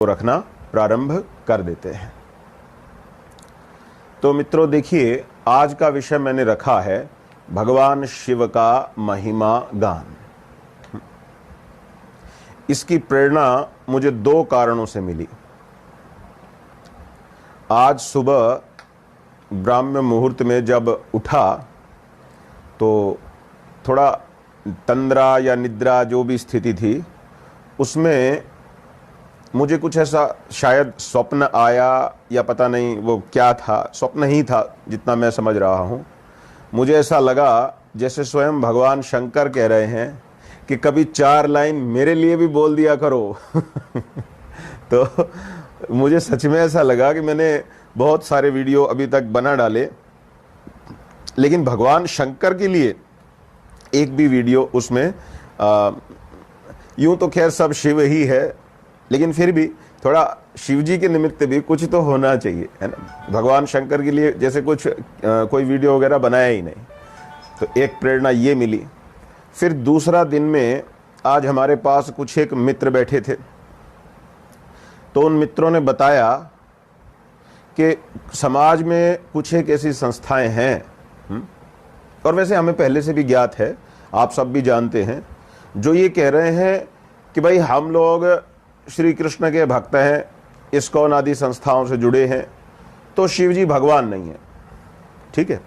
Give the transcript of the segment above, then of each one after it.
रखना प्रारंभ कर देते हैं। तो मित्रों देखिए, आज का विषय मैंने रखा है भगवान शिव का महिमा गान। इसकी प्रेरणा मुझे 2 कारणों से मिली। आज सुबह ब्राह्म मुहूर्त में जब उठा तो थोड़ा तंद्रा या निद्रा जो भी स्थिति थी, उसमें मुझे कुछ ऐसा शायद स्वप्न आया या पता नहीं वो क्या था, स्वप्न ही था जितना मैं समझ रहा हूँ। मुझे ऐसा लगा जैसे स्वयं भगवान शंकर कह रहे हैं कि कभी 4 लाइन मेरे लिए भी बोल दिया करो। तो मुझे सच में ऐसा लगा कि मैंने बहुत सारे वीडियो अभी तक बना डाले, लेकिन भगवान शंकर के लिए एक भी वीडियो उसमें यूं तो खैर सब शिव ही है, लेकिन फिर भी थोड़ा शिव जी के निमित्त भी कुछ तो होना चाहिए, है ना। भगवान शंकर के लिए जैसे कुछ कोई वीडियो वगैरह बनाया ही नहीं। तो एक प्रेरणा ये मिली। फिर दूसरा दिन में आज हमारे पास कुछ एक मित्र बैठे थे, तो उन मित्रों ने बताया कि समाज में कुछ एक ऐसी संस्थाएं हैं, और वैसे हमें पहले से भी ज्ञात है, आप सब भी जानते हैं, जो ये कह रहे हैं कि भाई हम लोग श्री कृष्ण के भक्त हैं, इस्कॉन आदि संस्थाओं से जुड़े हैं, तो शिव जी भगवान नहीं है। ठीक है,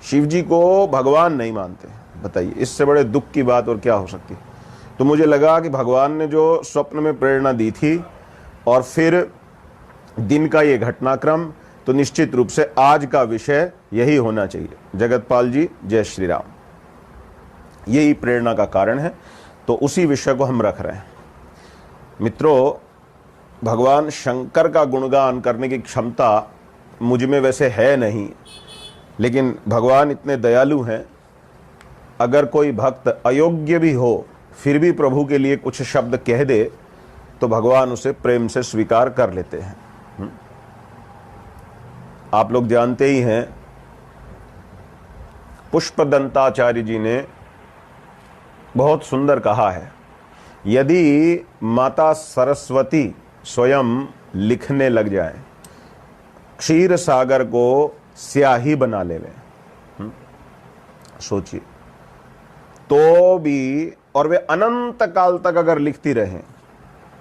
शिव जी को भगवान नहीं मानते। बताइए, इससे बड़े दुख की बात और क्या हो सकती। तो मुझे लगा कि भगवान ने जो स्वप्न में प्रेरणा दी थी और फिर दिन का ये घटनाक्रम, तो निश्चित रूप से आज का विषय यही होना चाहिए। जगतपाल जी जय श्री राम, यही प्रेरणा का कारण है, तो उसी विषय को हम रख रहे हैं। मित्रों, भगवान शंकर का गुणगान करने की क्षमता मुझ में वैसे है नहीं, लेकिन भगवान इतने दयालु हैं, अगर कोई भक्त अयोग्य भी हो फिर भी प्रभु के लिए कुछ शब्द कह दे तो भगवान उसे प्रेम से स्वीकार कर लेते हैं। आप लोग जानते ही हैं, पुष्पदंताचार्य जी ने बहुत सुंदर कहा है, यदि माता सरस्वती स्वयं लिखने लग जाए, क्षीर सागर को स्याही बना लेवे, सोचिए, तो भी, और वे अनंत काल तक अगर लिखती रहें,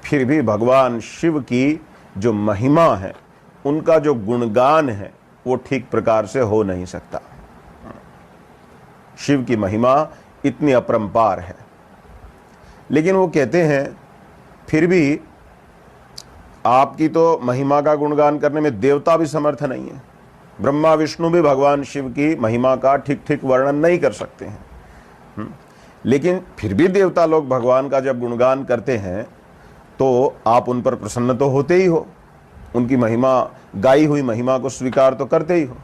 फिर भी भगवान शिव की जो महिमा है, उनका जो गुणगान है, वो ठीक प्रकार से हो नहीं सकता। शिव की महिमा इतनी अपरंपार है, लेकिन वो कहते हैं फिर भी आपकी तो महिमा का गुणगान करने में देवता भी समर्थ नहीं है। ब्रह्मा विष्णु भी भगवान शिव की महिमा का ठीक ठीक वर्णन नहीं कर सकते हैं। लेकिन फिर भी देवता लोग भगवान का जब गुणगान करते हैं तो आप उन पर प्रसन्न तो होते ही हो, उनकी महिमा, गाई हुई महिमा को स्वीकार तो करते ही हो।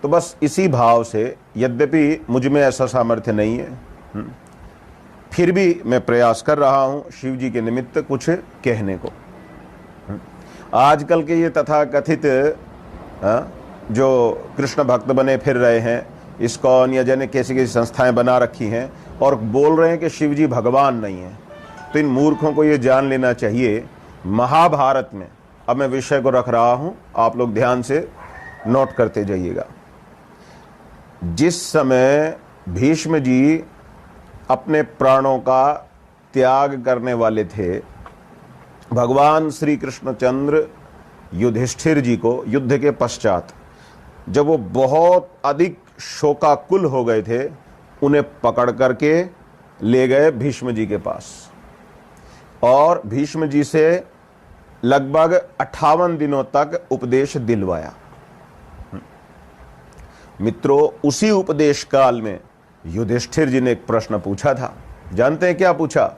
तो बस इसी भाव से, यद्यपि मुझ में ऐसा सामर्थ्य नहीं है, फिर भी मैं प्रयास कर रहा हूं शिव जी के निमित्त कुछ कहने को। आजकल के ये तथाकथित जो कृष्ण भक्त बने फिर रहे हैं, इस्कॉन या जैसे कैसी कैसी संस्थाएं बना रखी हैं और बोल रहे हैं कि शिव जी भगवान नहीं है, तो इन मूर्खों को ये जान लेना चाहिए, महाभारत में, अब मैं विषय को रख रहा हूं, आप लोग ध्यान से नोट करते जाइएगा। जिस समय भीष्म जी अपने प्राणों का त्याग करने वाले थे, भगवान श्री कृष्णचंद्र युधिष्ठिर जी को युद्ध के पश्चात, जब वो बहुत अधिक शोकाकुल हो गए थे, उन्हें पकड़ करके ले गए भीष्म जी के पास और भीष्म जी से लगभग 58 दिनों तक उपदेश दिलवाया। मित्रों, उसी उपदेश काल में युधिष्ठिर जी ने एक प्रश्न पूछा था। जानते हैं क्या पूछा?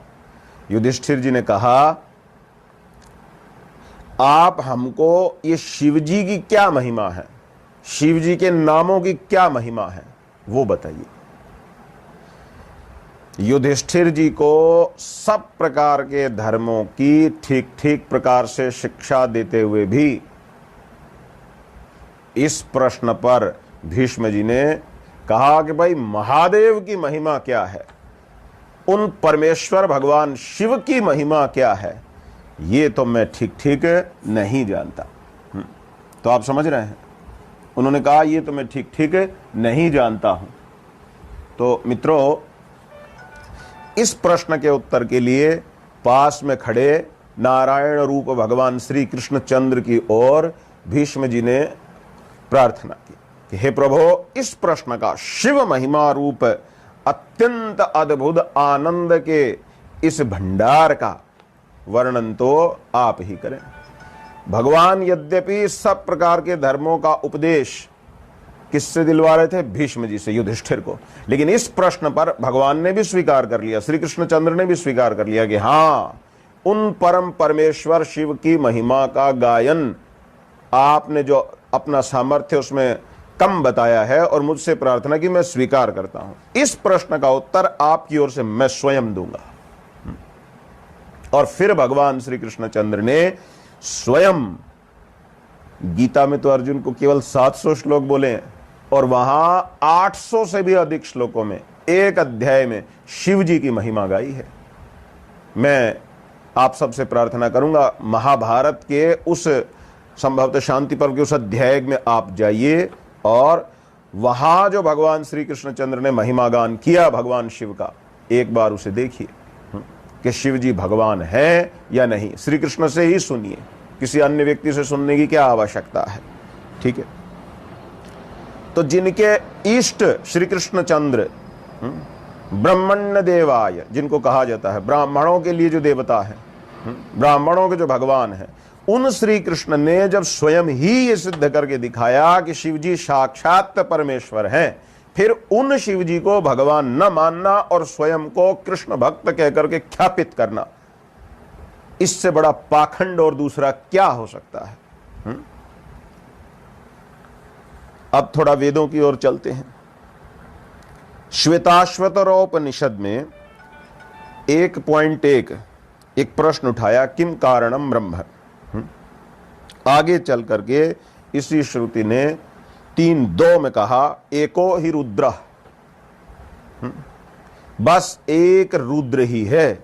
युधिष्ठिर जी ने कहा, आप हमको ये शिव जी की क्या महिमा है, शिव जी के नामों की क्या महिमा है, वो बताइए। युधिष्ठिर जी को सब प्रकार के धर्मों की ठीक ठीक प्रकार से शिक्षा देते हुए भी इस प्रश्न पर भीष्म जी ने कहा कि भाई महादेव की महिमा क्या है, उन परमेश्वर भगवान शिव की महिमा क्या है, ये तो मैं ठीक ठीक नहीं जानता। तो आप समझ रहे हैं, उन्होंने कहा ये तो मैं ठीक ठीक नहीं जानता हूं। तो मित्रों, इस प्रश्न के उत्तर के लिए पास में खड़े नारायण रूप भगवान श्री कृष्णचंद्र की ओर भीष्म जी ने प्रार्थना की कि हे प्रभु, इस प्रश्न का शिव महिमा रूप अत्यंत अद्भुत आनंद के इस भंडार का वर्णन तो आप ही करें। भगवान यद्यपि सब प्रकार के धर्मों का उपदेश किससे दिलवा रहे थे? भीष्म जी से, युधिष्ठिर को। लेकिन इस प्रश्न पर भगवान ने भी स्वीकार कर लिया, श्री कृष्णचंद्र ने भी स्वीकार कर लिया कि हाँ, उन परम परमेश्वर शिव की महिमा का गायन आपने जो अपना सामर्थ्य उसमें कम बताया है और मुझसे प्रार्थना की, मैं स्वीकार करता हूं। इस प्रश्न का उत्तर आपकी ओर से मैं स्वयं दूंगा। और फिर भगवान श्री कृष्णचंद्र ने स्वयं, गीता में तो अर्जुन को केवल 700 श्लोक बोले हैं और वहां 800 से भी अधिक श्लोकों में एक अध्याय में शिव जी की महिमा गाई है। मैं आप सबसे प्रार्थना करूंगा, महाभारत के उस संभवतः शांति पर्व के उस अध्याय में आप जाइए और वहां जो भगवान श्री कृष्णचंद्र ने महिमा गान किया भगवान शिव का, एक बार उसे देखिए कि शिव जी भगवान है या नहीं। श्री कृष्ण से ही सुनिए, किसी अन्य व्यक्ति से सुनने की क्या आवश्यकता है। ठीक है, तो जिनके इष्ट श्री कृष्णचंद्र ब्रह्मण्य देवाय, जिनको कहा जाता है ब्राह्मणों के लिए जो देवता है, ब्राह्मणों के जो भगवान है, उन श्री कृष्ण ने जब स्वयं ही ये सिद्ध करके दिखाया कि शिव जी साक्षात परमेश्वर हैं, फिर उन शिव जी को भगवान न मानना और स्वयं को कृष्ण भक्त कहकर के ख्यापित करना, इससे बड़ा पाखंड और दूसरा क्या हो सकता है? अब थोड़ा वेदों की ओर चलते हैं। श्वेताश्वतरोपनिषद में 1.1 एक प्रश्न उठाया, किम कारणम ब्रह्म। आगे चल करके इसी श्रुति ने 3.2 में कहा, एको ही रुद्र, बस एक रुद्र ही है।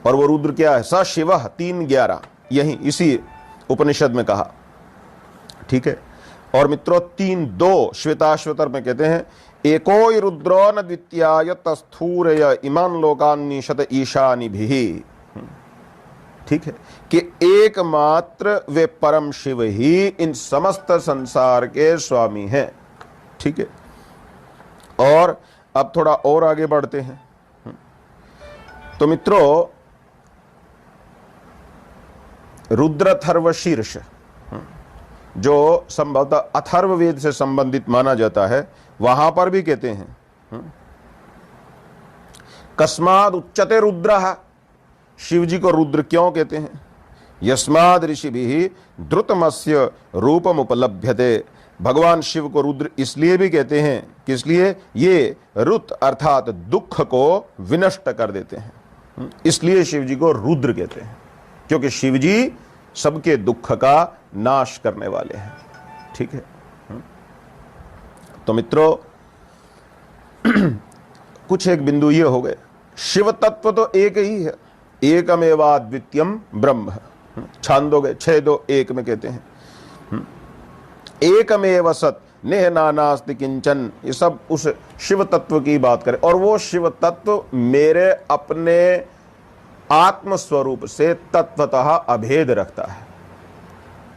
और वो रुद्र क्या है? स शिवः 3.11, यही इसी उपनिषद में कहा। ठीक है, और मित्रों 3.2 श्वेताश्वतर में कहते हैं, एको ही रुद्रो न द्वितीयाय तस्थूरय इमान लोकान्निशत ईशानिभिः। ठीक है, कि एकमात्र वे परम शिव ही इन समस्त संसार के स्वामी हैं। ठीक है, और अब थोड़ा और आगे बढ़ते हैं। तो मित्रों, रुद्रथर्व शीर्ष जो संभवतः अथर्ववेद से संबंधित माना जाता है, वहां पर भी कहते हैं, कस्माद उच्चते रुद्रः, शिव जी को रुद्र क्यों कहते हैं? यस्माद ऋषिभिः द्रुतमस्य रूपम उपलभ्यते, भगवान शिव को रुद्र इसलिए भी कहते हैं, किस लिए? ये रुत अर्थात दुख को विनष्ट कर देते हैं, इसलिए शिव जी को रुद्र कहते हैं, क्योंकि शिव जी सबके दुख का नाश करने वाले हैं। ठीक है, तो मित्रों कुछ एक बिंदु ये हो गए, शिव तत्व तो एक ही है, एकमेवाद्वितीयम ब्रह्म, छांदोग्य 6:2-1 में कहते हैं, एकमेव सत नेह नानास्ति किंचन। ये सब उस शिव तत्व की बात करें, और वो शिव तत्व मेरे अपने आत्म स्वरूप से तत्वतः अभेद रखता है।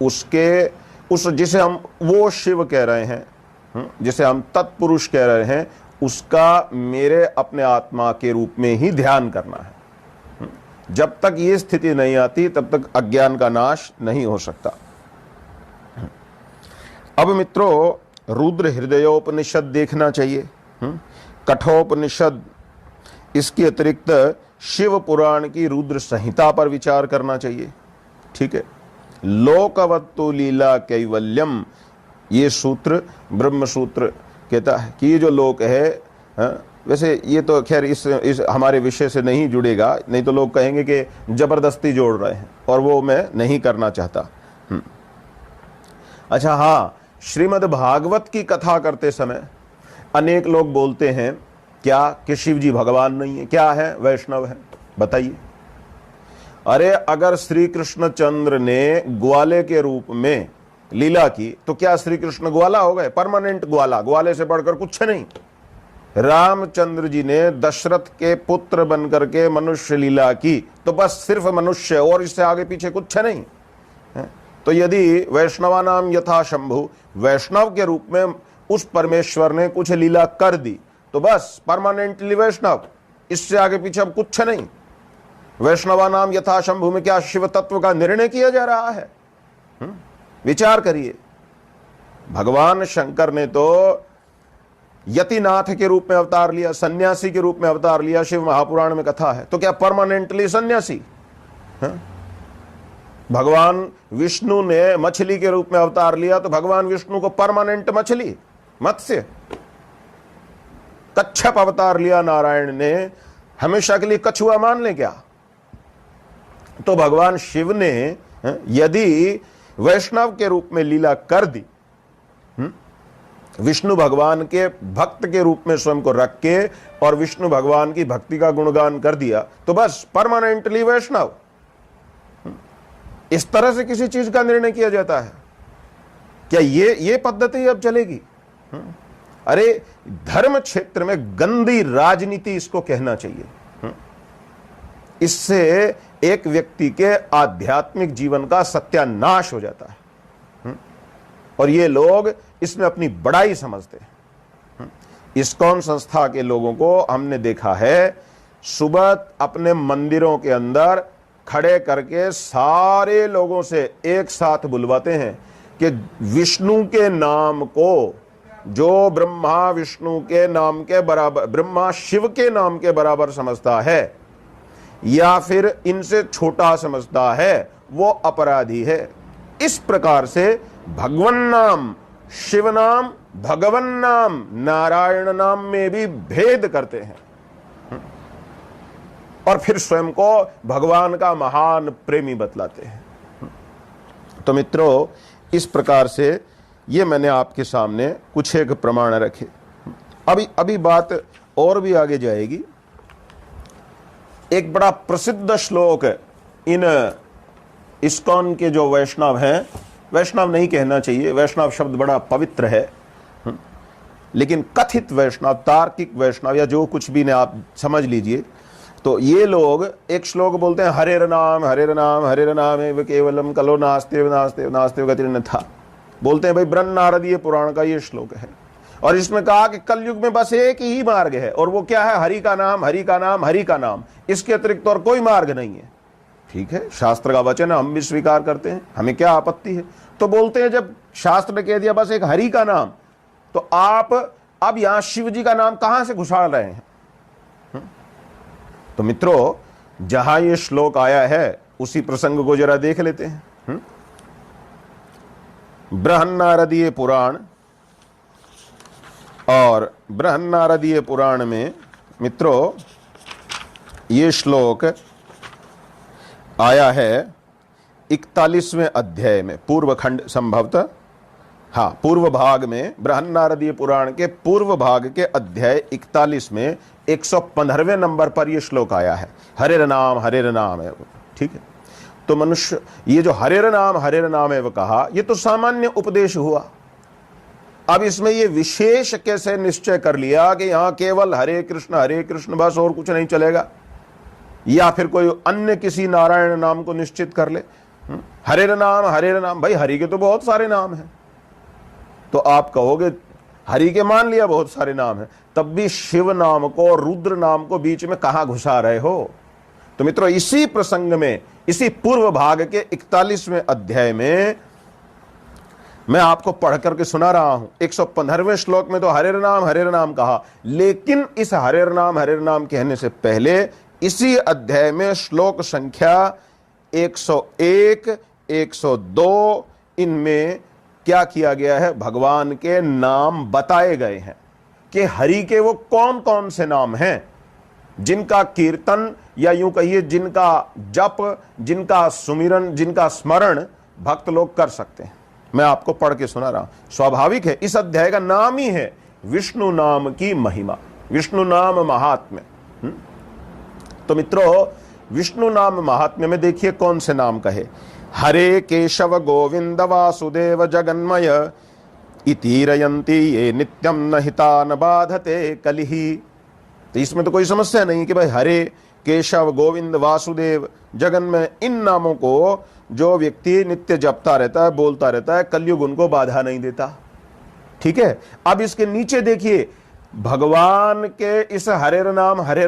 उसके उस जिसे हम वो शिव कह रहे हैं, जिसे हम तत्पुरुष कह रहे हैं, उसका मेरे अपने आत्मा के रूप में ही ध्यान करना है। जब तक ये स्थिति नहीं आती तब तक अज्ञान का नाश नहीं हो सकता। अब मित्रों, रुद्र हृदयोपनिषद देखना चाहिए, कठोपनिषद, इसके अतिरिक्त शिव पुराण की रुद्र संहिता पर विचार करना चाहिए। ठीक है, लोकवत्तु लीला कैवल्यम, ये सूत्र ब्रह्म सूत्र कहता है कि ये जो लोक है, वैसे ये तो खैर इस हमारे विषय से नहीं जुड़ेगा, नहीं तो लोग कहेंगे कि जबरदस्ती जोड़ रहे हैं, और वो मैं नहीं करना चाहता। अच्छा, हाँ, श्रीमद् भागवत की कथा करते समय अनेक लोग बोलते हैं क्या कि शिव जी भगवान नहीं है, क्या है? वैष्णव है। बताइए, अरे अगर श्री कृष्णचंद्र ने ग्वाले के रूप में लीला की तो क्या श्री कृष्ण ग्वाला हो गए? परमानेंट ग्वाला, ग्वाले से बढ़कर कुछ नहीं। रामचंद्र जी ने दशरथ के पुत्र बनकर के मनुष्य लीला की तो बस सिर्फ मनुष्य, और इससे आगे पीछे कुछ नहीं है। तो यदि वैष्णवानाम यथा शंभु, वैष्णव के रूप में उस परमेश्वर ने कुछ लीला कर दी तो बस परमानेंटली वैष्णव, इससे आगे पीछे अब कुछ नहीं। वैष्णवानाम यथा शंभु में क्या शिव तत्व का निर्णय किया जा रहा है? विचार करिए। भगवान शंकर ने तो यतिनाथ के रूप में अवतार लिया, सन्यासी के रूप में अवतार लिया, शिव महापुराण में कथा है। तो क्या परमानेंटली सन्यासी? भगवान विष्णु ने मछली के रूप में अवतार लिया तो भगवान विष्णु को परमानेंट मछली, मत्स्य। कच्छप अवतार लिया नारायण ने, हमेशा के लिए कछुआ मान ले क्या? तो भगवान शिव ने यदि वैष्णव के रूप में लीला कर दी, विष्णु भगवान के भक्त के रूप में स्वयं को रख के और विष्णु भगवान की भक्ति का गुणगान कर दिया तो बस परमानेंटली वैष्णव। इस तरह से किसी चीज का निर्णय किया जाता है क्या? ये पद्धति अब चलेगी? अरे धर्म क्षेत्र में गंदी राजनीति इसको कहना चाहिए। इससे एक व्यक्ति के आध्यात्मिक जीवन का सत्यानाश हो जाता है और ये लोग इसमें अपनी बड़ाई समझते हैं। इस्कॉन संस्था के लोगों को हमने देखा है, सुबह अपने मंदिरों के अंदर खड़े करके सारे लोगों से एक साथ बुलवाते हैं कि विष्णु के नाम को जो ब्रह्मा विष्णु के नाम के बराबर, ब्रह्मा शिव के नाम के बराबर समझता है या फिर इनसे छोटा समझता है, वो अपराधी है। इस प्रकार से भगवन नाम, शिव नाम, भगवन नाम, नारायण नाम में भी भेद करते हैं और फिर स्वयं को भगवान का महान प्रेमी बतलाते हैं। तो मित्रों, इस प्रकार से ये मैंने आपके सामने कुछ एक प्रमाण रखे। अभी बात और भी आगे जाएगी। एक बड़ा प्रसिद्ध श्लोक इन इस्कॉन के जो वैष्णव हैं, वैष्णव नहीं कहना चाहिए, वैष्णव शब्द बड़ा पवित्र है, लेकिन कथित वैष्णव, तार्किक वैष्णव या जो कुछ भी ने आप समझ लीजिए। तो ये लोग एक श्लोक बोलते हैं, हरेर नाम हरेर नाम हरेर नाम एव केवलम कलो नास्ते नास्ते नास्ते गतिर्न्यथा। बोलते हैं भाई ब्रह्मनारदीय पुराण का ये श्लोक है और इसमें कहा कि कलयुग में बस एक ही मार्ग है और वो क्या है? हरि का नाम, हरि का नाम, हरि का नाम, इसके अतिरिक्त और कोई मार्ग नहीं है। ठीक है, शास्त्र का वचन हम भी स्वीकार करते हैं, हमें क्या आपत्ति है। तो बोलते हैं जब शास्त्र ने कह दिया बस एक हरि का नाम, तो आप अब यहां शिव जी का नाम कहां से घुसाड़ रहे हैं? तो मित्रों, जहां ये श्लोक आया है उसी प्रसंग को जरा देख लेते हैं। बृहन्नारदीय पुराण, और बृहन्नारदीय पुराण में मित्रों ये श्लोक आया है 41वें अध्याय में, पूर्व खंड संभवतः, हाँ पूर्व भाग में, बृहन्नारदीय पुराण के पूर्व भाग के अध्याय 41 में 115वें नंबर पर यह श्लोक आया है, हरेर नाम है। ठीक है, तो मनुष्य ये जो हरेर नाम है वो कहा, ये तो सामान्य उपदेश हुआ। अब इसमें ये विशेष कैसे निश्चय कर लिया कि यहां केवल हरे कृष्ण बस और कुछ नहीं चलेगा, या फिर कोई अन्य किसी नारायण नाम को निश्चित कर ले? हरेर नाम, भाई हरि के तो बहुत सारे नाम हैं। तो आप कहोगे हरि के मान लिया बहुत सारे नाम हैं, तब भी शिव नाम को, रुद्र नाम को बीच में कहां घुसा रहे हो? तो मित्रों, इसी प्रसंग में, इसी पूर्व भाग के 41वें अध्याय में मैं आपको पढ़ करके सुना रहा हूं। 115वें श्लोक में तो हरेर नाम कहा, लेकिन इस हरेर नाम कहने से पहले इसी अध्याय में श्लोक संख्या 101, 102, इनमें क्या किया गया है? भगवान के नाम बताए गए हैं कि हरि के वो कौन कौन से नाम हैं जिनका कीर्तन, या यूं कहिए जिनका जप, जिनका सुमिरन, जिनका स्मरण भक्त लोग कर सकते हैं। मैं आपको पढ़ के सुना रहा हूं। स्वाभाविक है, इस अध्याय का नाम ही है विष्णु नाम की महिमा, विष्णु नाम महात्म्य। तो मित्रों, विष्णु नाम महात्म्य में देखिए कौन से नाम कहे, हरे केशव गोविंद वासुदेव जगन्मय इतीरयंती ये नित्यम न हिता न बाधते कलिही। तो इसमें तो कोई समस्या नहीं कि भाई हरे केशव गोविंद वासुदेव जगन्मय, इन नामों को जो व्यक्ति नित्य जपता रहता है, बोलता रहता है, कलयुग उनको बाधा नहीं देता। ठीक है, अब इसके नीचे देखिए भगवान के इस हरेर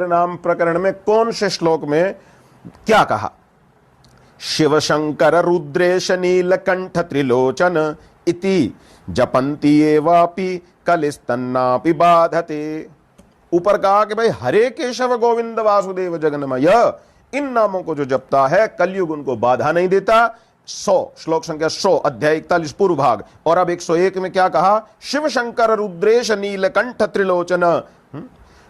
नाम प्रकरण में कौन से श्लोक में क्या कहा, शिव शंकर रुद्रेश नीलकंठ त्रिलोचन इति जपंती एवापि कलिस्तन्नापि बाधते। ऊपर कहा कि भाई हरे केशव गोविंद वासुदेव जगन्मय, इन नामों को जो जपता है कलयुग उनको बाधा नहीं देता। 100 श्लोक संख्या 100 अध्याय 41 पूर्व भाग। और अब 101 में क्या कहा, शिव शंकर रुद्रेश नीलकंठ त्रिलोचन।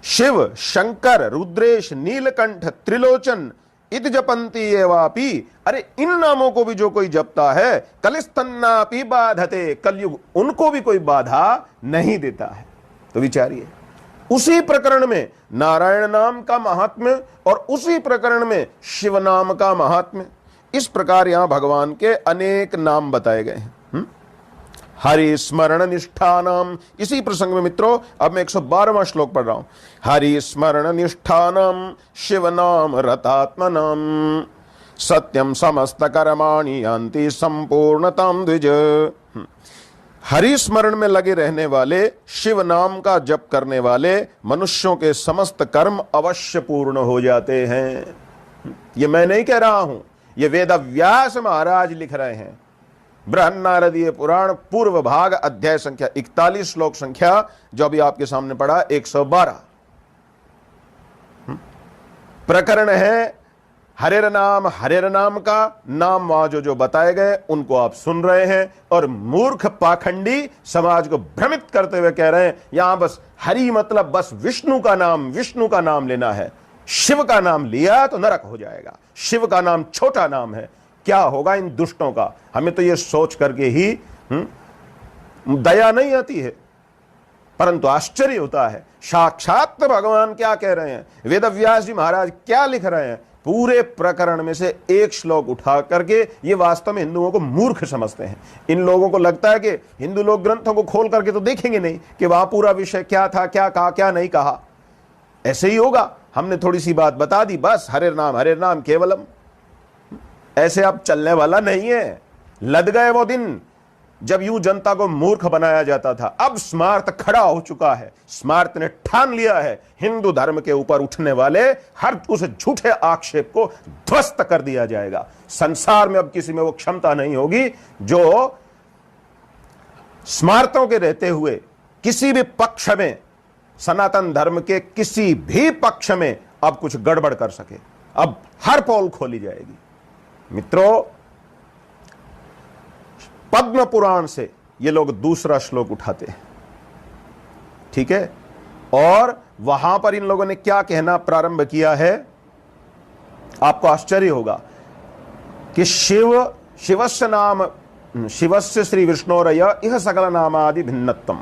शिव शंकर रुद्रेश नीलकंठ त्रिलोचन इत जपंती एवापि, अरे इन नामों को भी जो कोई जपता है कलिस्तन्नापि बाधते, कलयुग उनको भी कोई बाधा नहीं देता है। तो विचारिए उसी प्रकरण में नारायण नाम का महात्म्य और उसी प्रकरण में शिव नाम का महात्म्य, इस प्रकार यहां भगवान के अनेक नाम बताए गए हैं। हरि स्मरण निष्ठानाम, इसी प्रसंग में मित्रों अब मैं 112वां श्लोक पढ़ रहा हूं। हरि स्मरण निष्ठानाम शिव नाम रतात्मनाम सत्यम समस्त कर्माणि यान्ति संपूर्णताम द्विज। हरि स्मरण में लगे रहने वाले, शिव नाम का जप करने वाले मनुष्यों के समस्त कर्म अवश्य पूर्ण हो जाते हैं। ये मैं नहीं कह रहा हूं, ये वेदव्यास महाराज लिख रहे हैं। बृहन्नारदीय पुराण पूर्व भाग अध्याय संख्या 41 श्लोक संख्या जो अभी आपके सामने पढ़ा 112 प्रकरण है। हरेर नाम का नाम वहां जो बताए गए उनको आप सुन रहे हैं और मूर्ख पाखंडी समाज को भ्रमित करते हुए कह रहे हैं यहां बस हरि मतलब बस विष्णु का नाम लेना है, शिव का नाम लिया तो नरक हो जाएगा, शिव का नाम छोटा नाम है। क्या होगा इन दुष्टों का? हमें तो यह सोच करके ही दया नहीं आती है, परंतु आश्चर्य होता है साक्षात भगवान क्या कह रहे हैं, वेदव्यास जी महाराज क्या लिख रहे हैं। पूरे प्रकरण में से एक श्लोक उठा करके ये वास्तव में हिंदुओं को मूर्ख समझते हैं। इन लोगों को लगता है कि हिंदू लोग ग्रंथों को खोल करके तो देखेंगे नहीं कि वहां पूरा विषय क्या था, क्या कहा, क्या नहीं कहा। ऐसे ही होगा, हमने थोड़ी सी बात बता दी बस, हरे नाम केवलम। ऐसे अब चलने वाला नहीं है। लद गए वो दिन जब यूं जनता को मूर्ख बनाया जाता था। अब स्मार्त खड़ा हो चुका है, स्मार्त ने ठान लिया है हिंदू धर्म के ऊपर उठने वाले हर उस झूठे आक्षेप को ध्वस्त कर दिया जाएगा। संसार में अब किसी में वो क्षमता नहीं होगी जो स्मार्तों के रहते हुए किसी भी पक्ष में, सनातन धर्म के किसी भी पक्ष में अब कुछ गड़बड़ कर सके। अब हर पोल खोली जाएगी। मित्रों, पद्म पुराण से ये लोग दूसरा श्लोक उठाते हैं, ठीक है, और वहां पर इन लोगों ने क्या कहना प्रारंभ किया है, आपको आश्चर्य होगा कि शिवस्य श्री विष्णोरय इह सकल नामादि भिन्नत्वम।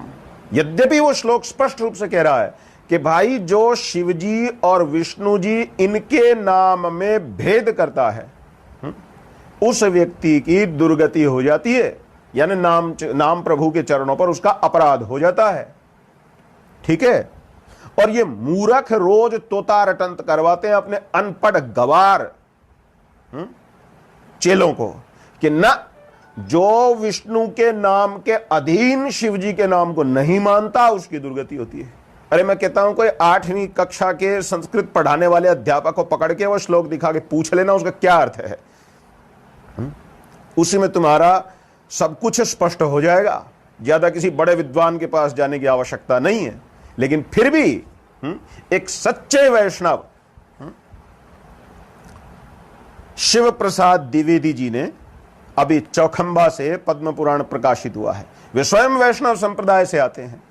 यद्यपि वो श्लोक स्पष्ट रूप से कह रहा है कि भाई जो शिव जी और विष्णु जी इनके नाम में भेद करता है उस व्यक्ति की दुर्गति हो जाती है, यानी नाम प्रभु के चरणों पर उसका अपराध हो जाता है। ठीक है, और ये मूर्ख रोज तोता रटंत करवाते हैं अपने अनपढ़ गवार चेलों को कि ना, जो विष्णु के नाम के अधीन शिव जी के नाम को नहीं मानता उसकी दुर्गति होती है। अरे मैं कहता हूं कोई 8वीं कक्षा के संस्कृत पढ़ाने वाले अध्यापक को पकड़ के वो श्लोक दिखा के पूछ लेना उसका क्या अर्थ है, उसी में तुम्हारा सब कुछ स्पष्ट हो जाएगा। ज्यादा किसी बड़े विद्वान के पास जाने की आवश्यकता नहीं है। लेकिन फिर भी एक सच्चे वैष्णव शिव प्रसाद द्विवेदी जी ने अभी चौखंबा से पद्म पुराण प्रकाशित हुआ है। वे स्वयं वैष्णव संप्रदाय से आते हैं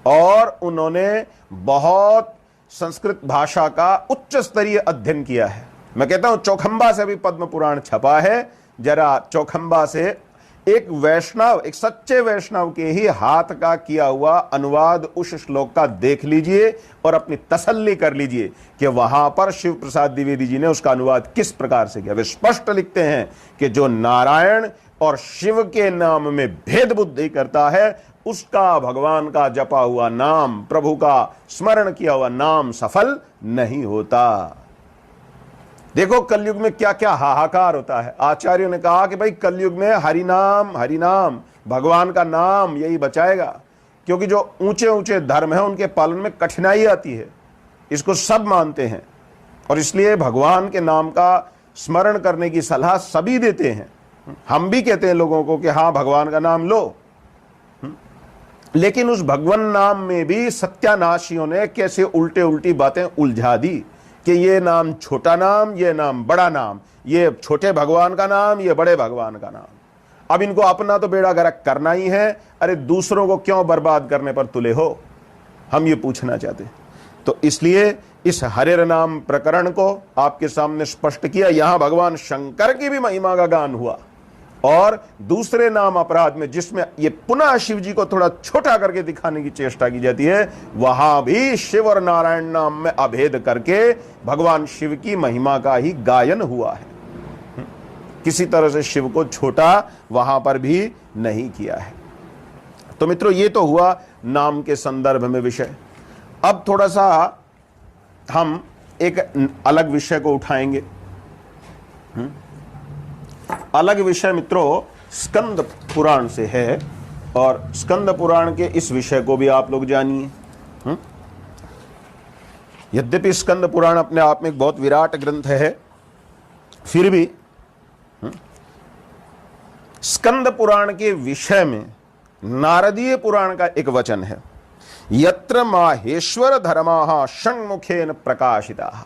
और उन्होंने बहुत संस्कृत भाषा का उच्च स्तरीय अध्ययन किया है। मैं कहता हूं चौखंबा से अभी पद्म पुराण छपा है, जरा चौखंबा से एक वैष्णव, एक सच्चे वैष्णव के ही हाथ का किया हुआ अनुवाद उस श्लोक का देख लीजिए और अपनी तसल्ली कर लीजिए कि वहां पर शिव प्रसाद द्विवेदी जी ने उसका अनुवाद किस प्रकार से किया। वे स्पष्ट लिखते हैं कि जो नारायण और शिव के नाम में भेद बुद्धि करता है, उसका भगवान का जपा हुआ नाम, प्रभु का स्मरण किया हुआ नाम सफल नहीं होता। देखो कलयुग में क्या क्या हाहाकार होता है। आचार्यों ने कहा कि भाई कलयुग में हरि नाम भगवान का नाम यही बचाएगा, क्योंकि जो ऊंचे ऊंचे धर्म है उनके पालन में कठिनाई आती है, इसको सब मानते हैं, और इसलिए भगवान के नाम का स्मरण करने की सलाह सभी देते हैं। हम भी कहते हैं लोगों को कि हाँ भगवान का नाम लो, लेकिन उस भगवान नाम में भी सत्यानाशियों ने कैसे उल्टे उल्टी बातें उलझा दी कि ये नाम छोटा नाम, ये नाम बड़ा नाम, ये छोटे भगवान का नाम, ये बड़े भगवान का नाम। अब इनको अपना तो बेड़ा गर्क करना ही है, अरे दूसरों को क्यों बर्बाद करने पर तुले हो, हम ये पूछना चाहते हैं। तो इसलिए इस हरे नाम प्रकरण को आपके सामने स्पष्ट किया। यहां भगवान शंकर की भी महिमा का गान हुआ, और दूसरे नाम अपराध में जिसमें ये पुनः शिव जी को थोड़ा छोटा करके दिखाने की चेष्टा की जाती है, वहां भी शिव और नारायण नाम में अभेद करके भगवान शिव की महिमा का ही गायन हुआ है। किसी तरह से शिव को छोटा वहां पर भी नहीं किया है। तो मित्रों, ये तो हुआ नाम के संदर्भ में विषय। अब थोड़ा सा हम एक अलग विषय को उठाएंगे। अलग विषय मित्रों स्कंद पुराण से है, और स्कंद पुराण के इस विषय को भी आप लोग जानिए। यद्यपि स्कंद पुराण अपने आप में एक बहुत विराट ग्रंथ है, फिर भी स्कंद पुराण के विषय में नारदीय पुराण का एक वचन है, यत्र माहेश्वर धर्माः षण्मुखेन प्रकाशिताः।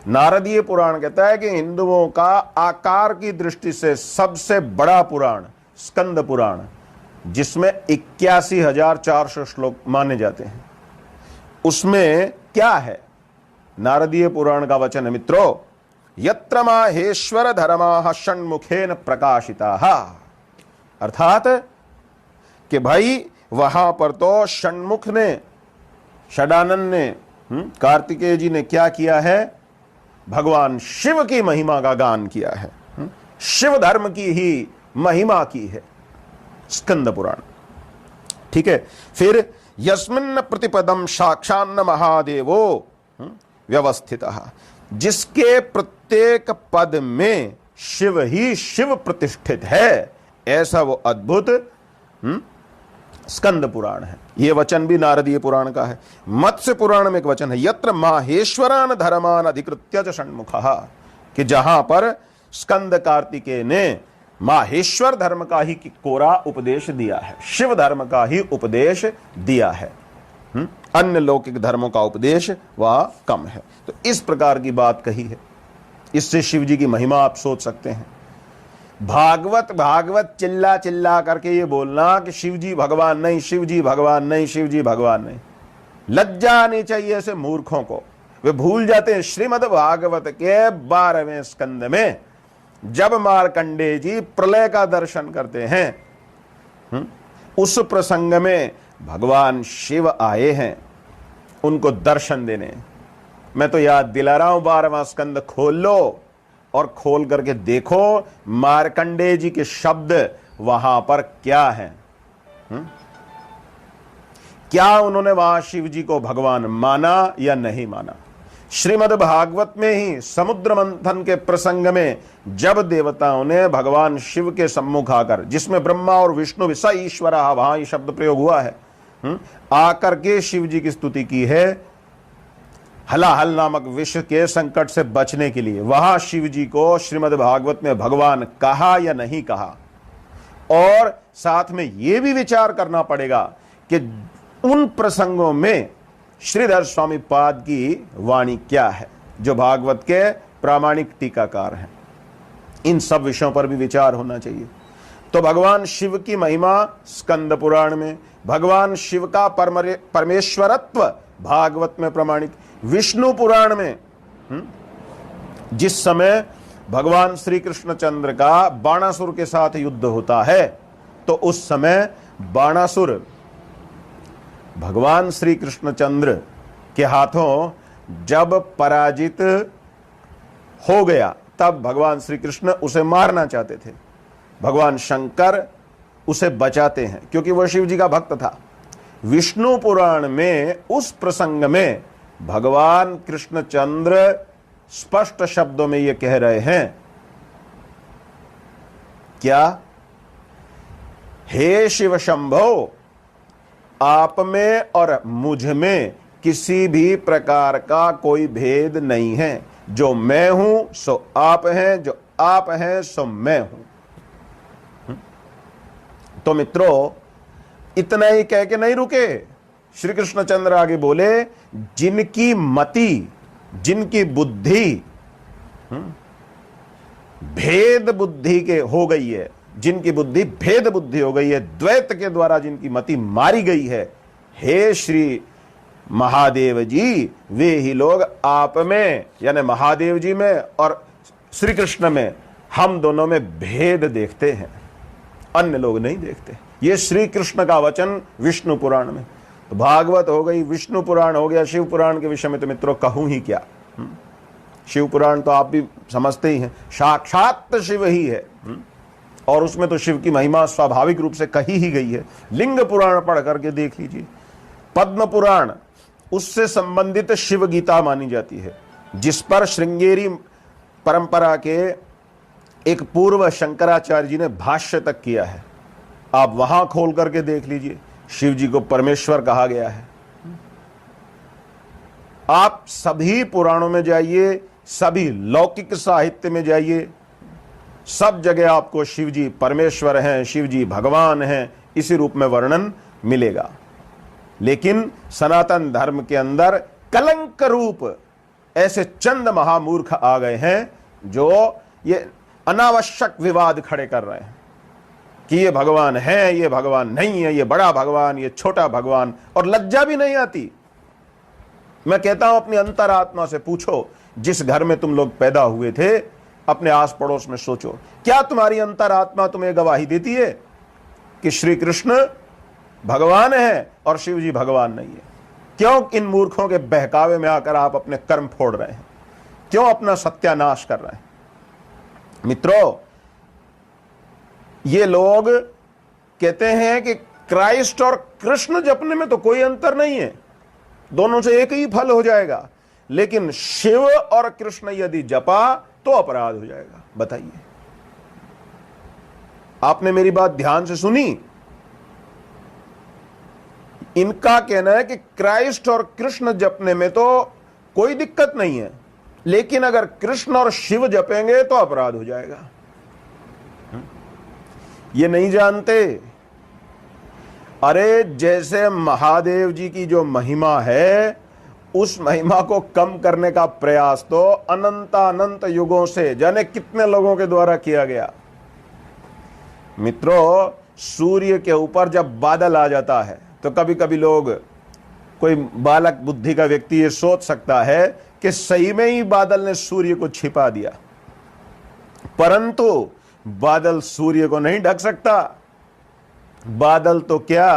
नारदीय पुराण कहता है कि हिंदुओं का आकार की दृष्टि से सबसे बड़ा पुराण स्कंद पुराण, जिसमें 81,400 श्लोक माने जाते हैं, उसमें क्या है? नारदीय पुराण का वचन है मित्रों, यत्र माहेश्वर धर्माः षण्मुखेन प्रकाशिताः। अर्थात कि भाई वहां पर तो षण्मुख ने, षडानंद ने, कार्तिकेय जी ने क्या किया है? भगवान शिव की महिमा का गान किया है, शिव धर्म की ही महिमा की है स्कंद पुराण। ठीक है। फिर यस्मिन् प्रतिपदम साक्षान्न महादेवो व्यवस्थितः, जिसके प्रत्येक पद में शिव ही शिव प्रतिष्ठित है, ऐसा वो अद्भुत स्कंद पुराण है। यह वचन भी नारदीय पुराण का है। मत्स्य पुराण में एक वचन है, यत्र माहेश्वरान धर्मान अधिकृत्य च षण्मुखः, कि जहां पर स्कंद कार्तिकेय ने माहेश्वर धर्म का ही कोरा उपदेश दिया है, शिव धर्म का ही उपदेश दिया है, अन्य लौकिक धर्मों का उपदेश वह कम है। तो इस प्रकार की बात कही है। इससे शिव जी की महिमा आप सोच सकते हैं। भागवत चिल्ला चिल्ला करके ये बोलना कि शिव जी भगवान नहीं, शिव जी भगवान नहीं, शिव जी भगवान नहीं, लज्जा आनी चाहिए ऐसे मूर्खों को। वे भूल जाते हैं श्रीमद् भागवत के 12वें स्कंद में जब मार्कंडेय जी प्रलय का दर्शन करते हैं, उस प्रसंग में भगवान शिव आए हैं उनको दर्शन देने। मैं तो याद दिला रहा हूं, 12वां स्कंद खोल लो और खोल करके देखो मार्कंडेय जी के शब्द वहां पर क्या हैं। क्या उन्होंने वहां शिव जी को भगवान माना या नहीं माना? श्रीमद् भागवत में ही समुद्र मंथन के प्रसंग में जब देवताओं ने भगवान शिव के सम्मुख आकर, जिसमें ब्रह्मा और विष्णु भी स ईश्वरः, वहां ये शब्द प्रयोग हुआ है, आकर के शिव जी की स्तुति की है हलाहल नामक विष के संकट से बचने के लिए। वहां शिव जी को श्रीमद् भागवत में भगवान कहा या नहीं कहा? और साथ में यह भी विचार करना पड़ेगा कि उन प्रसंगों में श्रीधर स्वामी पाद की वाणी क्या है, जो भागवत के प्रामाणिक टीकाकार हैं। इन सब विषयों पर भी विचार होना चाहिए। तो भगवान शिव की महिमा स्कंद पुराण में, भगवान शिव का परमेश्वरत्व भागवत में प्रमाणिक, विष्णु पुराण में जिस समय भगवान श्री कृष्णचंद्र का बाणासुर के साथ युद्ध होता है, तो उस समय बाणासुर भगवान श्री कृष्णचंद्र के हाथों जब पराजित हो गया, तब भगवान श्री कृष्ण उसे मारना चाहते थे। भगवान शंकर उसे बचाते हैं क्योंकि वह शिव जी का भक्त था। विष्णु पुराण में उस प्रसंग में भगवान कृष्णचंद्र स्पष्ट शब्दों में यह कह रहे हैं, क्या? हे शिव शंभो, आप में और मुझ में किसी भी प्रकार का कोई भेद नहीं है। जो मैं हूं सो आप हैं, जो आप हैं सो मैं हूं। तो मित्रों, इतना ही कह के नहीं रुके। श्री कृष्णचंद्र आगे बोले, जिनकी मति, जिनकी बुद्धि भेद बुद्धि के हो गई है, जिनकी बुद्धि भेद बुद्धि हो गई है, द्वैत के द्वारा जिनकी मति मारी गई है, हे श्री महादेव जी, वे ही लोग आप में यानी महादेव जी में और श्री कृष्ण में, हम दोनों में भेद देखते हैं, अन्य लोग नहीं देखते। ये श्री कृष्ण का वचन विष्णु पुराण में। तो भागवत हो गई, विष्णु पुराण हो गया, शिव पुराण के विषय में तो मित्रों कहूं ही क्या। शिव पुराण तो आप भी समझते ही हैं, साक्षात शिव ही है, और उसमें तो शिव की महिमा स्वाभाविक रूप से कही ही गई है। लिंग पुराण पढ़ करके देख लीजिए। पद्म पुराण, उससे संबंधित शिव गीता मानी जाती है, जिस पर श्रृंगेरी परंपरा के एक पूर्व शंकराचार्य जी ने भाष्य तक किया है। आप वहां खोल करके देख लीजिए, शिव जी को परमेश्वर कहा गया है। आप सभी पुराणों में जाइए, सभी लौकिक साहित्य में जाइए, सब जगह आपको शिव जी परमेश्वर हैं, शिव जी भगवान हैं, इसी रूप में वर्णन मिलेगा। लेकिन सनातन धर्म के अंदर कलंक रूप ऐसे चंद महामूर्ख आ गए हैं जो ये अनावश्यक विवाद खड़े कर रहे हैं कि ये भगवान है, ये भगवान नहीं है, ये बड़ा भगवान, ये छोटा भगवान, और लज्जा भी नहीं आती। मैं कहता हूं, अपनी अंतरात्मा से पूछो, जिस घर में तुम लोग पैदा हुए थे, अपने आस पड़ोस में सोचो, क्या तुम्हारी अंतरात्मा तुम्हें गवाही देती है कि श्री कृष्ण भगवान है और शिव जी भगवान नहीं है? क्यों इन मूर्खों के बहकावे में आकर आप अपने कर्म फोड़ रहे हैं? क्यों अपना सत्यानाश कर रहे हैं? मित्रों, ये लोग कहते हैं कि क्राइस्ट और कृष्ण जपने में तो कोई अंतर नहीं है, दोनों से एक ही फल हो जाएगा, लेकिन शिव और कृष्ण यदि जपा तो अपराध हो जाएगा। बताइए, आपने मेरी बात ध्यान से सुनी? इनका कहना है कि क्राइस्ट और कृष्ण जपने में तो कोई दिक्कत नहीं है, लेकिन अगर कृष्ण और शिव जपेंगे तो अपराध हो जाएगा। ये नहीं जानते, अरे जैसे महादेव जी की जो महिमा है, उस महिमा को कम करने का प्रयास तो अनंत युगों से जाने कितने लोगों के द्वारा किया गया। मित्रों, सूर्य के ऊपर जब बादल आ जाता है तो कभी कभी लोग, कोई बालक बुद्धि का व्यक्ति ये सोच सकता है कि सही में ही बादल ने सूर्य को छिपा दिया, परंतु बादल सूर्य को नहीं ढक सकता। बादल तो क्या,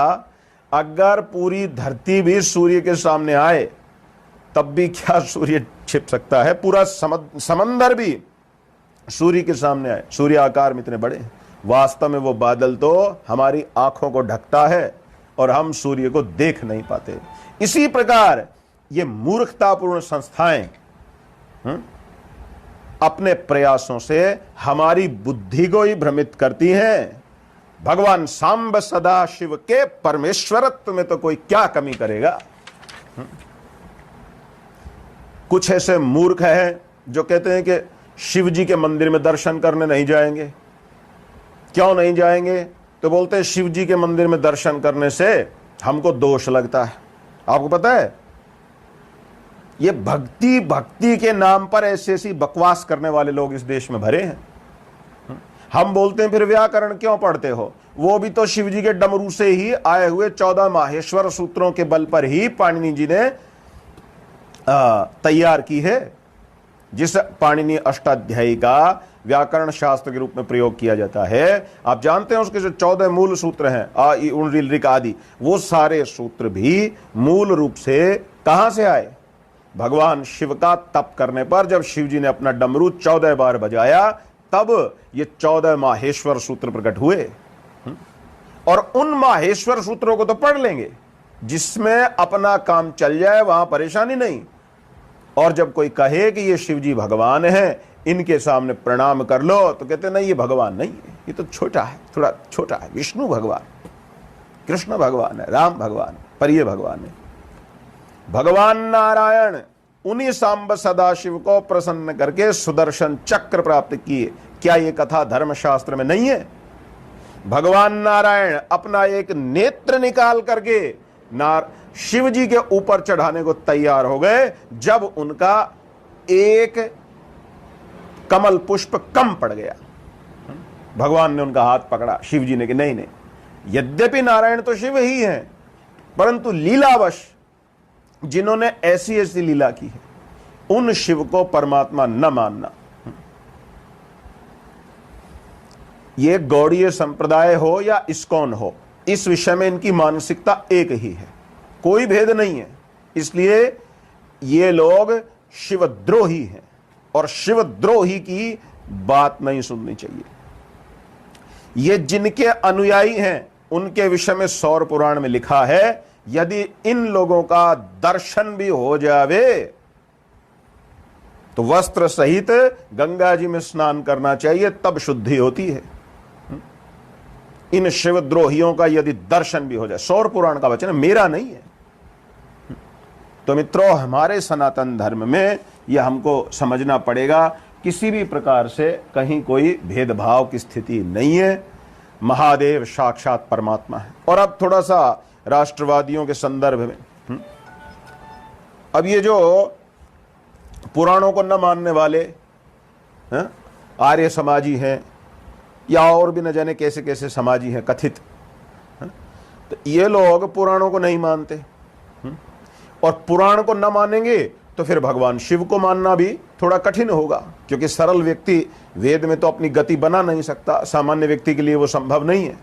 अगर पूरी धरती भी सूर्य के सामने आए तब भी क्या सूर्य छिप सकता है? पूरा समंदर भी सूर्य के सामने आए, सूर्य आकार में इतने बड़े, वास्तव में वो बादल तो हमारी आंखों को ढकता है और हम सूर्य को देख नहीं पाते। इसी प्रकार ये मूर्खतापूर्ण संस्थाएं अपने प्रयासों से हमारी बुद्धि को ही भ्रमित करती हैं। भगवान सांब सदा शिव के परमेश्वरत्व में तो कोई क्या कमी करेगा? कुछ ऐसे मूर्ख हैं जो कहते हैं कि शिव जी के मंदिर में दर्शन करने नहीं जाएंगे। क्यों नहीं जाएंगे? तो बोलते हैं शिव जी के मंदिर में दर्शन करने से हमको दोष लगता है। आपको पता है, ये भक्ति के नाम पर ऐसी ऐसी बकवास करने वाले लोग इस देश में भरे हैं। हम बोलते हैं फिर व्याकरण क्यों पढ़ते हो? वो भी तो शिव जी के डमरू से ही आए हुए 14 माहेश्वर सूत्रों के बल पर ही पाणिनि जी ने तैयार की है। जिस पाणिनि अष्टाध्यायी का व्याकरण शास्त्र के रूप में प्रयोग किया जाता है, आप जानते हैं उसके जो 14 मूल सूत्र हैं, आ ई उण ऋ ऋ आदि, वो सारे सूत्र भी मूल रूप से कहां से आए? भगवान शिव का तप करने पर जब शिव जी ने अपना डमरू 14 बार बजाया, तब ये 14 माहेश्वर सूत्र प्रकट हुए। और उन माहेश्वर सूत्रों को तो पढ़ लेंगे, जिसमें अपना काम चल जाए, वहां परेशानी नहीं। और जब कोई कहे कि ये शिव जी भगवान है, इनके सामने प्रणाम कर लो, तो कहते नहीं, ये भगवान नहीं है, ये तो छोटा है, थोड़ा छोटा है। विष्णु भगवान, कृष्ण भगवान है, राम भगवान है, पर ये भगवान है। भगवान नारायण उन्हीं सांब सदाशिव को प्रसन्न करके सुदर्शन चक्र प्राप्त किए। क्या ये कथा धर्मशास्त्र में नहीं है? भगवान नारायण अपना एक नेत्र निकाल करके शिव जी के ऊपर चढ़ाने को तैयार हो गए, जब उनका एक कमल पुष्प कम पड़ गया। भगवान ने उनका हाथ पकड़ा, शिव जी ने कि नहीं नहीं, यद्यपि नारायण तो शिव ही हैं, परंतु लीलावश जिन्होंने ऐसी ऐसी लीला की है, उन शिव को परमात्मा न मानना। ये गौड़ीय संप्रदाय हो या इस्कॉन हो, इस विषय में इनकी मानसिकता एक ही है, कोई भेद नहीं है। इसलिए ये लोग शिवद्रोही हैं और शिवद्रोही की बात नहीं सुननी चाहिए। ये जिनके अनुयायी हैं, उनके विषय में सौर पुराण में लिखा है, यदि इन लोगों का दर्शन भी हो जावे तो वस्त्र सहित गंगा जी में स्नान करना चाहिए, तब शुद्धि होती है। इन शिवद्रोहियों का यदि दर्शन भी हो जाए, सौर पुराण का वचन है, मेरा नहीं है। तो मित्रों, हमारे सनातन धर्म में यह हमको समझना पड़ेगा, किसी भी प्रकार से कहीं कोई भेदभाव की स्थिति नहीं है। महादेव साक्षात परमात्मा है। और अब थोड़ा सा राष्ट्रवादियों के संदर्भ में, अब ये जो पुराणों को न मानने वाले आर्य समाजी हैं, या और भी न जाने कैसे कैसे समाजी हैं कथित, तो ये लोग पुराणों को नहीं मानते, और पुराण को न मानेंगे तो फिर भगवान शिव को मानना भी थोड़ा कठिन होगा, क्योंकि सरल व्यक्ति वेद में तो अपनी गति बना नहीं सकता, सामान्य व्यक्ति के लिए वो संभव नहीं है।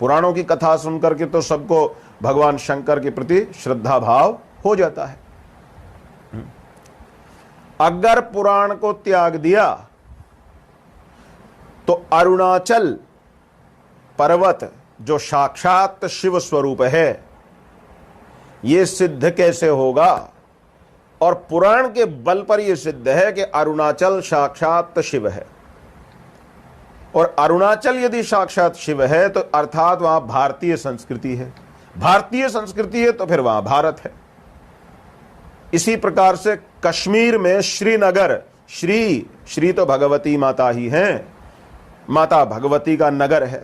पुराणों की कथा सुनकर के तो सबको भगवान शंकर के प्रति श्रद्धा भाव हो जाता है। अगर पुराण को त्याग दिया तो अरुणाचल पर्वत जो साक्षात शिव स्वरूप है, यह सिद्ध कैसे होगा? और पुराण के बल पर यह सिद्ध है कि अरुणाचल साक्षात शिव है, और अरुणाचल यदि साक्षात शिव है तो अर्थात वहां भारतीय संस्कृति है, भारतीय संस्कृति है तो फिर वहां भारत है। इसी प्रकार से कश्मीर में श्रीनगर, श्री तो भगवती माता ही हैं, माता भगवती का नगर है,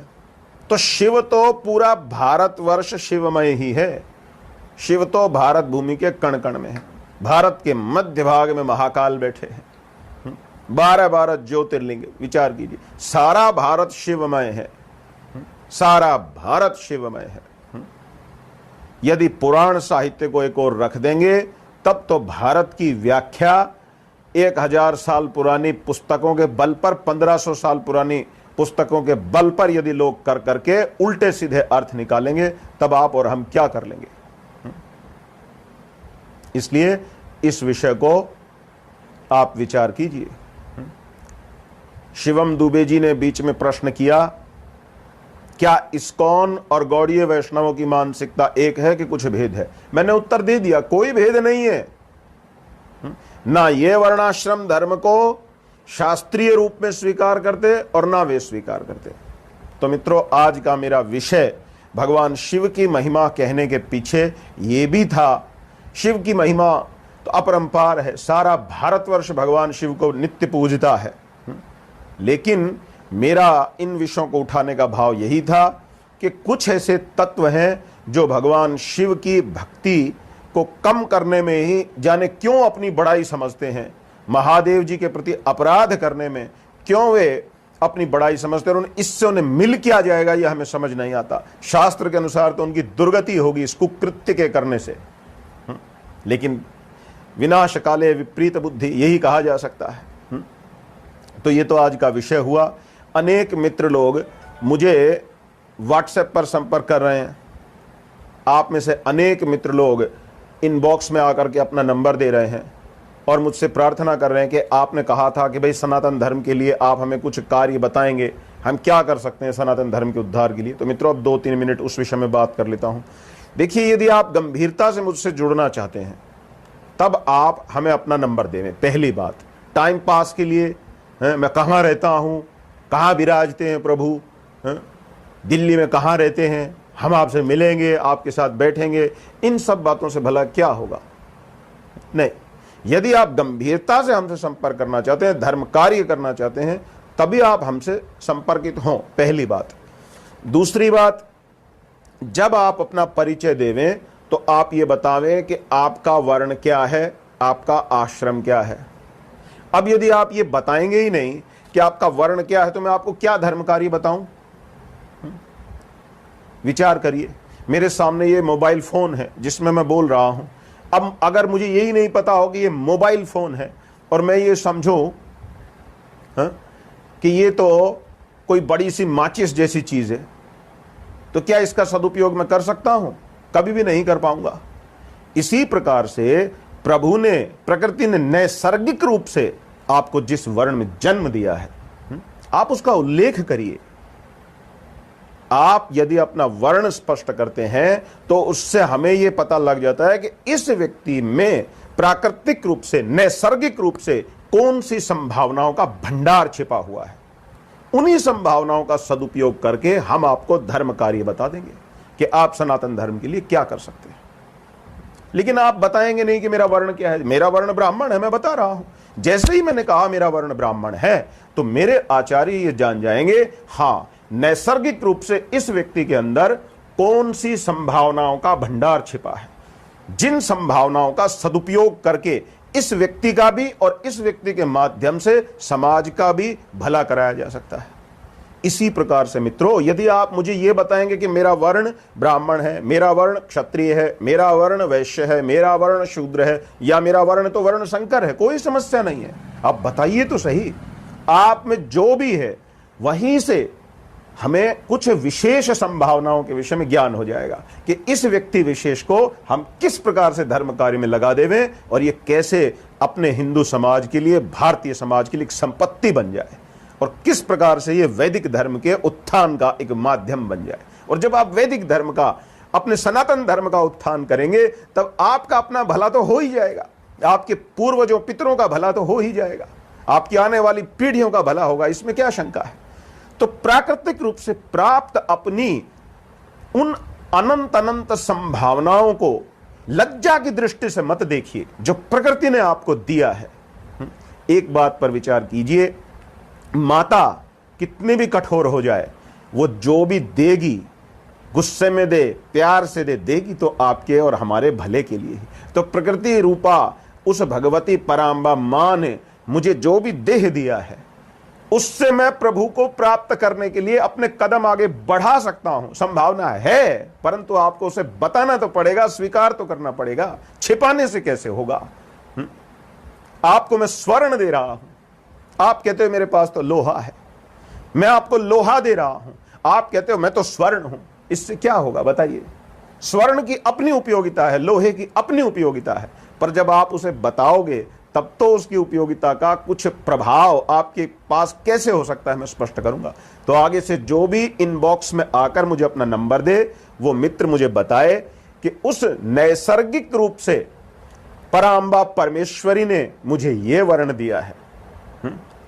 तो शिव तो पूरा भारतवर्ष शिवमय ही है। शिव तो भारत भूमि के कण कण में है। भारत के मध्य भाग में महाकाल बैठे हैं, 12 ज्योतिर्लिंग, विचार कीजिए, सारा भारत शिवमय है, सारा भारत शिवमय है। यदि पुराण साहित्य को एक और रख देंगे, तब तो भारत की व्याख्या 1000 साल पुरानी पुस्तकों के बल पर, 1500 साल पुरानी पुस्तकों के बल पर यदि लोग कर करके उल्टे सीधे अर्थ निकालेंगे, तब आप और हम क्या कर लेंगे? इसलिए इस विषय को आप विचार कीजिए। शिवम दुबे जी ने बीच में प्रश्न किया, क्या इस्कॉन और गौड़ीय वैष्णवों की मानसिकता एक है कि कुछ भेद है? मैंने उत्तर दे दिया, कोई भेद नहीं है। ना ये वर्णाश्रम धर्म को शास्त्रीय रूप में स्वीकार करते और ना वे स्वीकार करते। तो मित्रों, आज का मेरा विषय भगवान शिव की महिमा कहने के पीछे ये भी था। शिव की महिमा तो अपरंपार है, सारा भारतवर्ष भगवान शिव को नित्य पूजता है, लेकिन मेरा इन विषयों को उठाने का भाव यही था कि कुछ ऐसे तत्व हैं जो भगवान शिव की भक्ति को कम करने में ही जाने क्यों अपनी बड़ाई समझते हैं, महादेव जी के प्रति अपराध करने में क्यों वे अपनी बड़ाई समझते हैं, और इससे उन्हें मिल क्या जाएगा यह हमें समझ नहीं आता। शास्त्र के अनुसार तो उनकी दुर्गति होगी इस कुकृत्य के करने से, लेकिन विनाश काले विपरीत बुद्धि, यही कहा जा सकता है। तो ये तो आज का विषय हुआ। अनेक मित्र लोग मुझे व्हाट्सएप पर संपर्क कर रहे हैं। आप में से अनेक मित्र लोग इनबॉक्स में आकर के अपना नंबर दे रहे हैं और मुझसे प्रार्थना कर रहे हैं कि आपने कहा था कि भाई सनातन धर्म के लिए आप हमें कुछ कार्य बताएंगे, हम क्या कर सकते हैं सनातन धर्म के उद्धार के लिए। तो मित्रों, अब 2-3 मिनट उस विषय में बात कर लेता हूं। देखिए, यदि आप गंभीरता से मुझसे जुड़ना चाहते हैं तब आप हमें अपना नंबर देवें। पहली बात, टाइम पास के लिए मैं कहाँ रहता हूँ, कहाँ विराजते हैं प्रभु, दिल्ली में कहाँ रहते हैं, हम आपसे मिलेंगे, आपके साथ बैठेंगे, इन सब बातों से भला क्या होगा। नहीं, यदि आप गंभीरता से हमसे संपर्क करना चाहते हैं, धर्म कार्य करना चाहते हैं, तभी आप हमसे संपर्कित हों, पहली बात। दूसरी बात, जब आप अपना परिचय देवें तो आप ये बतावें कि आपका वर्ण क्या है, आपका आश्रम क्या है। अब यदि आप ये बताएंगे ही नहीं कि आपका वर्ण क्या है, तो मैं आपको क्या धर्म कार्य बताऊं। विचार करिए, मेरे सामने ये मोबाइल फोन है जिसमें मैं बोल रहा हूं। अब अगर मुझे यही नहीं पता हो कि ये मोबाइल फोन है और मैं ये समझूं कि ये तो कोई बड़ी सी माचिस जैसी चीज है, तो क्या इसका सदुपयोग मैं कर सकता हूं? कभी भी नहीं कर पाऊंगा। इसी प्रकार से प्रभु ने, प्रकृति ने नैसर्गिक रूप से आपको जिस वर्ण में जन्म दिया है, आप उसका उल्लेख करिए। आप यदि अपना वर्ण स्पष्ट करते हैं तो उससे हमें यह पता लग जाता है कि इस व्यक्ति में प्राकृतिक रूप से, नैसर्गिक रूप से कौन सी संभावनाओं का भंडार छिपा हुआ है। उन्हीं संभावनाओं का सदुपयोग करके हम आपको धर्म कार्य बता देंगे कि आप सनातन धर्म के लिए क्या कर सकते हैं। लेकिन आप बताएंगे नहीं कि मेरा वर्ण क्या है। मेरा वर्ण ब्राह्मण है, मैं बता रहा हूं। जैसे ही मैंने कहा मेरा वर्ण ब्राह्मण है, तो मेरे आचार्य ये जान जाएंगे, हां, नैसर्गिक रूप से इस व्यक्ति के अंदर कौन सी संभावनाओं का भंडार छिपा है, जिन संभावनाओं का सदुपयोग करके इस व्यक्ति का भी और इस व्यक्ति के माध्यम से समाज का भी भला कराया जा सकता है। इसी प्रकार से मित्रों, यदि आप मुझे यह बताएंगे कि मेरा वर्ण ब्राह्मण है, मेरा वर्ण क्षत्रिय है, मेरा वर्ण वैश्य है, मेरा वर्ण शूद्र है, या मेरा वर्ण तो वर्ण संकर है, कोई समस्या नहीं है। आप बताइए तो सही, आप में जो भी है वहीं से हमें कुछ विशेष संभावनाओं के विषय में ज्ञान हो जाएगा कि इस व्यक्ति विशेष को हम किस प्रकार से धर्म कार्य में लगा देवें और ये कैसे अपने हिंदू समाज के लिए, भारतीय समाज के लिए एक संपत्ति बन जाए, और किस प्रकार से ये वैदिक धर्म के उत्थान का एक माध्यम बन जाए। और जब आप वैदिक धर्म का, अपने सनातन धर्म का उत्थान करेंगे, तब आपका अपना भला तो हो ही जाएगा, आपके पूर्वजों पितरों का भला तो हो ही जाएगा, आपकी आने वाली पीढ़ियों का भला होगा, इसमें क्या शंका है। तो प्राकृतिक रूप से प्राप्त अपनी उन अनंत अनंत संभावनाओं को लज्जा की दृष्टि से मत देखिए जो प्रकृति ने आपको दिया है। एक बात पर विचार कीजिए, माता कितनी भी कठोर हो जाए, वो जो भी देगी, गुस्से में दे, प्यार से दे, देगी तो आपके और हमारे भले के लिए ही। तो प्रकृति रूपा उस भगवती पराम्बा मां ने मुझे जो भी देह दिया है, उससे मैं प्रभु को प्राप्त करने के लिए अपने कदम आगे बढ़ा सकता हूं। संभावना है, परंतु आपको उसे बताना तो पड़ेगा, स्वीकार तो करना पड़ेगा। छिपाने से कैसे होगा। आपको मैं स्वर्ण दे रहा हूं, आप कहते हो मेरे पास तो लोहा है, मैं आपको लोहा दे रहा हूं, आप कहते हो मैं तो स्वर्ण हूं। इससे क्या होगा बताइए। स्वर्ण की अपनी उपयोगिता है, लोहे की अपनी उपयोगिता है, पर जब आप उसे बताओगे तब तो उसकी उपयोगिता का कुछ प्रभाव आपके पास कैसे हो सकता है, मैं स्पष्ट करूंगा। तो आगे से जो भी इनबॉक्स में आकर मुझे अपना नंबर दे, वो मित्र मुझे बताए कि उस नैसर्गिक रूप से पराम्बा परमेश्वरी ने मुझे ये वर्ण दिया है,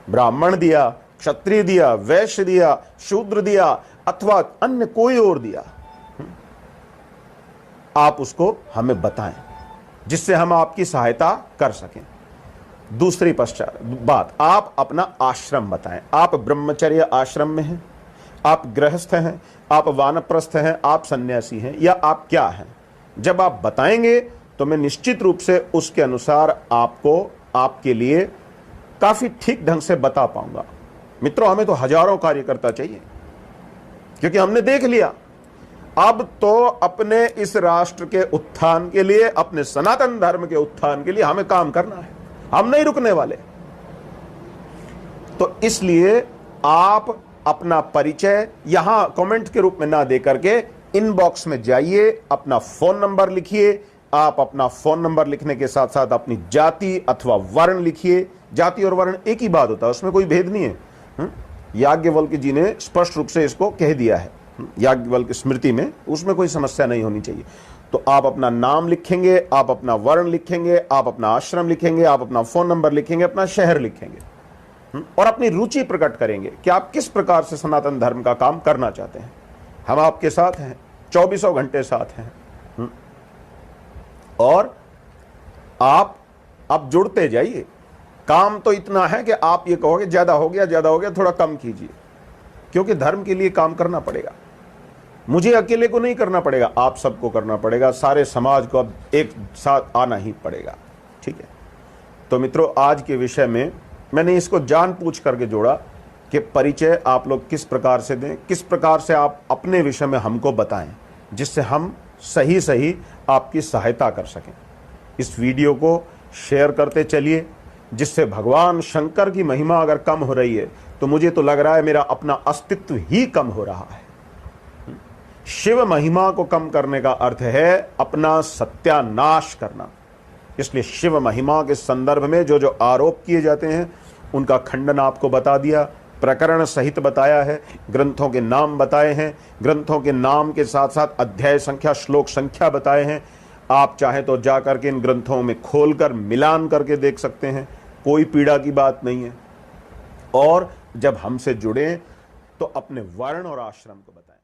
ब्राह्मण दिया, क्षत्रिय दिया, वैश्य दिया, शूद्र दिया, अथवा अन्य कोई और दिया, आप उसको हमें बताएं जिससे हम आपकी सहायता कर सकें। दूसरी पश्चात बात, आप अपना आश्रम बताएं। आप ब्रह्मचर्य आश्रम में हैं, आप गृहस्थ हैं, आप वानप्रस्थ हैं, आप सन्यासी हैं, या आप क्या हैं। जब आप बताएंगे तो मैं निश्चित रूप से उसके अनुसार आपको, आपके लिए काफी ठीक ढंग से बता पाऊंगा। मित्रों, हमें तो हजारों कार्यकर्ता चाहिए, क्योंकि हमने देख लिया अब तो अपने इस राष्ट्र के उत्थान के लिए, अपने सनातन धर्म के उत्थान के लिए हमें काम करना है, हम नहीं रुकने वाले। तो इसलिए आप अपना परिचय यहां कमेंट के रूप में ना दे करके इनबॉक्स में जाइए, अपना फोन नंबर लिखिए। आप अपना फोन नंबर लिखने के साथ साथ अपनी जाति अथवा वर्ण लिखिए। जाति और वर्ण एक ही बात होता है, उसमें कोई भेद नहीं है। याज्ञवल्क्य जी ने स्पष्ट रूप से इसको कह दिया है याज्ञवल्क्य स्मृति में, उसमें कोई समस्या नहीं होनी चाहिए। तो आप अपना नाम लिखेंगे, आप अपना वर्ण लिखेंगे, आप अपना आश्रम लिखेंगे, आप अपना फोन नंबर लिखेंगे, अपना शहर लिखेंगे और अपनी रुचि प्रकट करेंगे कि आप किस प्रकार से सनातन धर्म का काम करना चाहते हैं। हम आपके साथ हैं, 24 घंटे साथ हैं। और आप अब जुड़ते जाइए। काम तो इतना है कि आप ये कहोगे ज्यादा हो गया, थोड़ा कम कीजिए, क्योंकि धर्म के लिए काम करना पड़ेगा। मुझे अकेले को नहीं करना पड़ेगा, आप सबको करना पड़ेगा, सारे समाज को अब एक साथ आना ही पड़ेगा। ठीक है। तो मित्रों, आज के विषय में मैंने इसको जानबूझ करके जोड़ा कि परिचय आप लोग किस प्रकार से दें, किस प्रकार से आप अपने विषय में हमको बताएं, जिससे हम सही आपकी सहायता कर सकें। इस वीडियो को शेयर करते चलिए, जिससे भगवान शंकर की महिमा अगर कम हो रही है तो मुझे तो लग रहा है मेरा अपना अस्तित्व ही कम हो रहा है। शिव महिमा को कम करने का अर्थ है अपना सत्यानाश करना। इसलिए शिव महिमा के संदर्भ में जो जो आरोप किए जाते हैं उनका खंडन आपको बता दिया, प्रकरण सहित बताया है, ग्रंथों के नाम बताए हैं, ग्रंथों के नाम के साथ साथ अध्याय संख्या, श्लोक संख्या बताए हैं। आप चाहें तो जाकर के इन ग्रंथों में खोलकर मिलान करके देख सकते हैं, कोई पीड़ा की बात नहीं है। और जब हमसे जुड़े तो अपने वर्ण और आश्रम को बताएं।